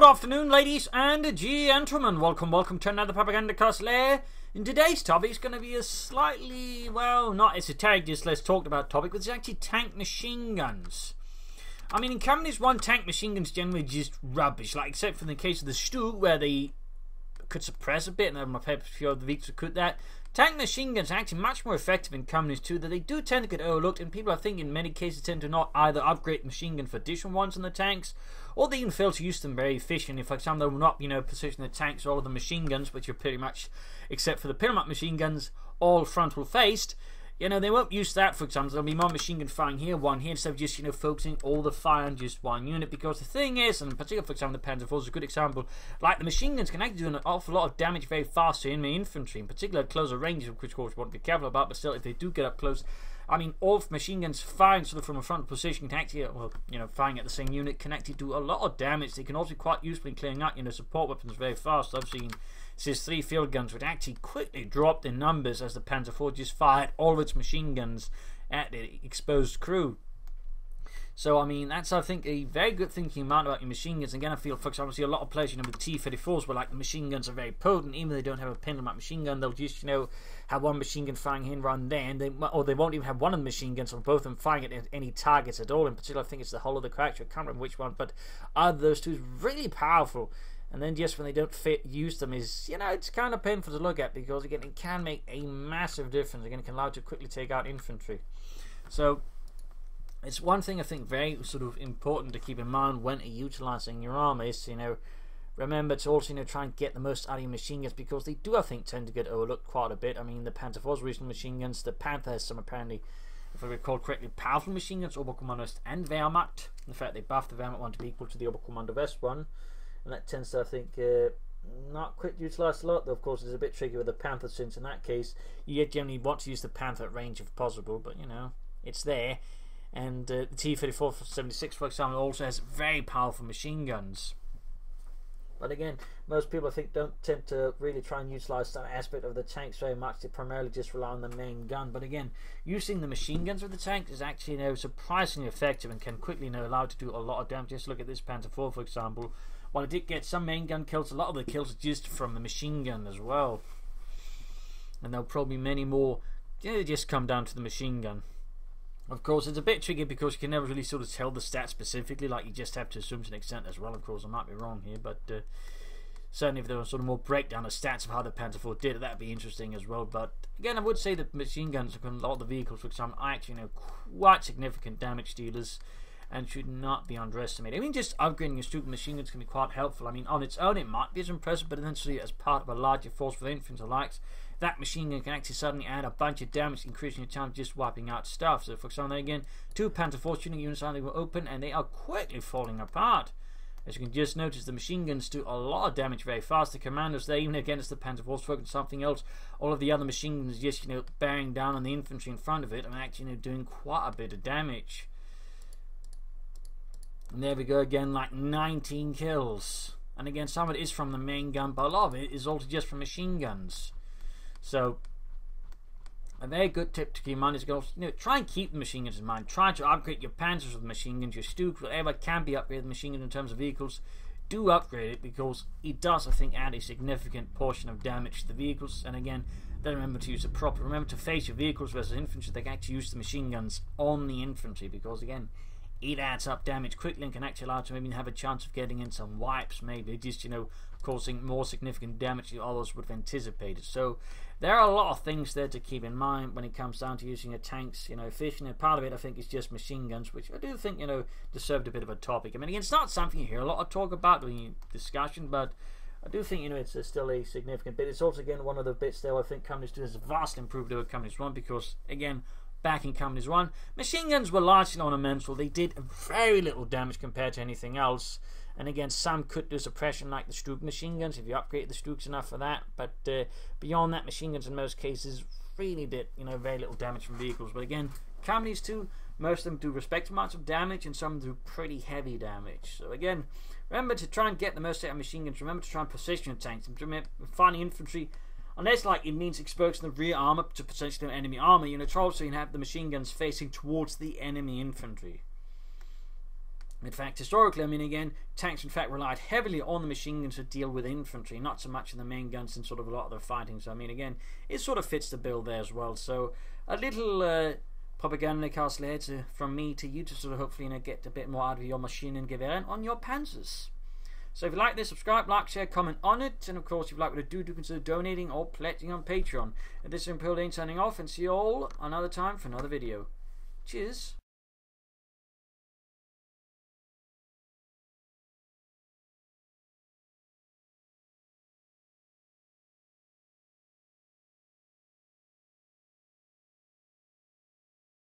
afternoon, ladies and gentlemen. Welcome to another Propagandacast Lehr. In today's topic, it's going to be a slightly, well, not esoteric, just less talked about topic, but it's actually tank machine guns. I mean, in Companies 1, tank machine guns generally just rubbish, like except for the case of the Stug, where they could suppress a bit, and my paper few of the weeks could that. Tank machine guns are actually much more effective in Companies 2, that they do tend to get overlooked, and people I think in many cases tend to not either upgrade machine gun for additional ones in the tanks, or they even fail to use them very efficiently. For example, they will not, position the tanks or all of the machine guns, which are pretty much, except for the pyramid machine guns, all frontal faced. They won't use that, for example. There'll be one machine gun firing here, one here, instead of just, focusing all the fire on just one unit. Because the thing is, and in particular, for example, the Panzer IV is a good example, like the machine guns can actually do an awful lot of damage very fast to enemy infantry, in particular at closer range, which of course you want to be careful about, but still, if they do get up close, I mean, all machine guns firing sort of from a frontal position can actually, firing at the same unit can actually do a lot of damage. They can also be quite useful in clearing out, support weapons very fast. I've seen three field guns would actually quickly drop in numbers as the Panzer IV just fired all of its machine guns at the exposed crew. So, I mean, that's, I think, a very good thing to keep in mind about your machine guns. Again, I feel, for example, I see a lot of players, with T-34s, where, like, the machine guns are very potent. Even if they don't have a pendulum machine gun, they'll just, have one machine gun firing here and run there. And they won't even have one of the machine guns, or both of them firing at any targets at all. In particular, I think it's the hull of the crack. I can't remember which one, but either of those two is really powerful. And then just when they don't use them is, it's kind of painful to look at, because, again, it can make a massive difference. Again, it can allow you to quickly take out infantry. So it's one thing I think very sort of important to keep in mind when utilizing your army is, remember to also, try and get the most out of your machine guns, because they do, I think, tend to get overlooked quite a bit. I mean, the Panzer IV's recent machine guns, the Panther has some apparently, if I recall correctly, powerful machine guns, Oberkommando West and Wehrmacht. In fact, they buffed the Wehrmacht one to be equal to the Oberkommando West one. And that tends to, I think, not quite utilised a lot. Though, of course, it's a bit tricky with the Panther, since in that case, you generally want to use the Panther at range if possible. But, it's there. And the T-34-76, for example, also has very powerful machine guns. But again, most people, I think, don't tend to really try and utilise that aspect of the tanks very much. They primarily just rely on the main gun. But again, using the machine guns with the tanks is actually, surprisingly effective and can quickly, allow you to do a lot of damage. Just look at this Panzer IV, for example. While it did get some main gun kills, a lot of the kills are just from the machine gun as well. And there'll probably be many more just come down to the machine gun. Of course, it's a bit tricky because you can never really sort of tell the stats specifically. Like, you just have to assume to an extent as well. Of course, I might be wrong here, but certainly if there was sort of more breakdown of stats of how the Panzer IV did, that'd be interesting as well. But again, I would say that machine guns, a lot of the vehicles, for example, are actually quite significant damage dealers, and should not be underestimated. I mean, just upgrading your Stug machine guns can be quite helpful. I mean, on its own, it might be as impressive, but eventually, as part of a larger force for the infantry likes, that machine gun can actually suddenly add a bunch of damage, increasing your chance of just wiping out stuff. So, for example, again, two Panzer IV shooting units suddenly were open, and they are quickly falling apart. As you can just notice, the machine guns do a lot of damage very fast. The commandos there, even against the Panzer IV, focusing something else. All of the other machine guns just, bearing down on the infantry in front of it, and actually, doing quite a bit of damage. And there we go again, like 19 kills. And again, some of it is from the main gun, but a lot of it is also just from machine guns. So, a very good tip to keep in mind is to try and keep the machine guns in mind. Try to upgrade your Panzers with machine guns, your Stugs, whatever can be upgraded with machine guns in terms of vehicles. Do upgrade it, because it does, I think, add a significant portion of damage to the vehicles. And again, then remember to use it properly. Remember to face your vehicles versus infantry. They can actually use the machine guns on the infantry, because again, it adds up damage quickly and can actually allow you to maybe have a chance of getting in some wipes, maybe just causing more significant damage than others would have anticipated. So there are a lot of things there to keep in mind when it comes down to using your tanks efficiently. And part of it, I think, is just machine guns, which I do think deserved a bit of a topic. I mean, again, it's not something you hear a lot of talk about in discussion, but I do think it's still a significant bit. It's also, again, one of the bits there I think Companies 2 has vastly improved over Companies 1, because again, back in Companies 1, machine guns were largely ornamental. They did very little damage compared to anything else. And again, some could do suppression like the Stug machine guns if you upgrade the Stugs enough for that. But beyond that, machine guns in most cases really did very little damage from vehicles. But again, Companies 2, most of them do respective amounts of damage, and some do pretty heavy damage. So again, remember to try and get the most out of machine guns. Remember to try and position your tanks. And remember, finding infantry, unless it means exposing the rear armor to potentially enemy armor, try also to have the machine guns facing towards the enemy infantry. In fact, historically, I mean, again, tanks in fact relied heavily on the machine guns to deal with infantry, not so much in the main guns in sort of a lot of their fighting. So I mean, again, it sort of fits the bill there as well. So a little Propagandacast Lehr from me to you to sort of hopefully, you know, get a bit more out of your machine and Gewehren on your panzers. So if you like this, subscribe, like, share, comment on it, and of course, if you like what I do consider donating or pledging on Patreon. And this is Imperial Dane signing off, and see you all another time for another video. Cheers.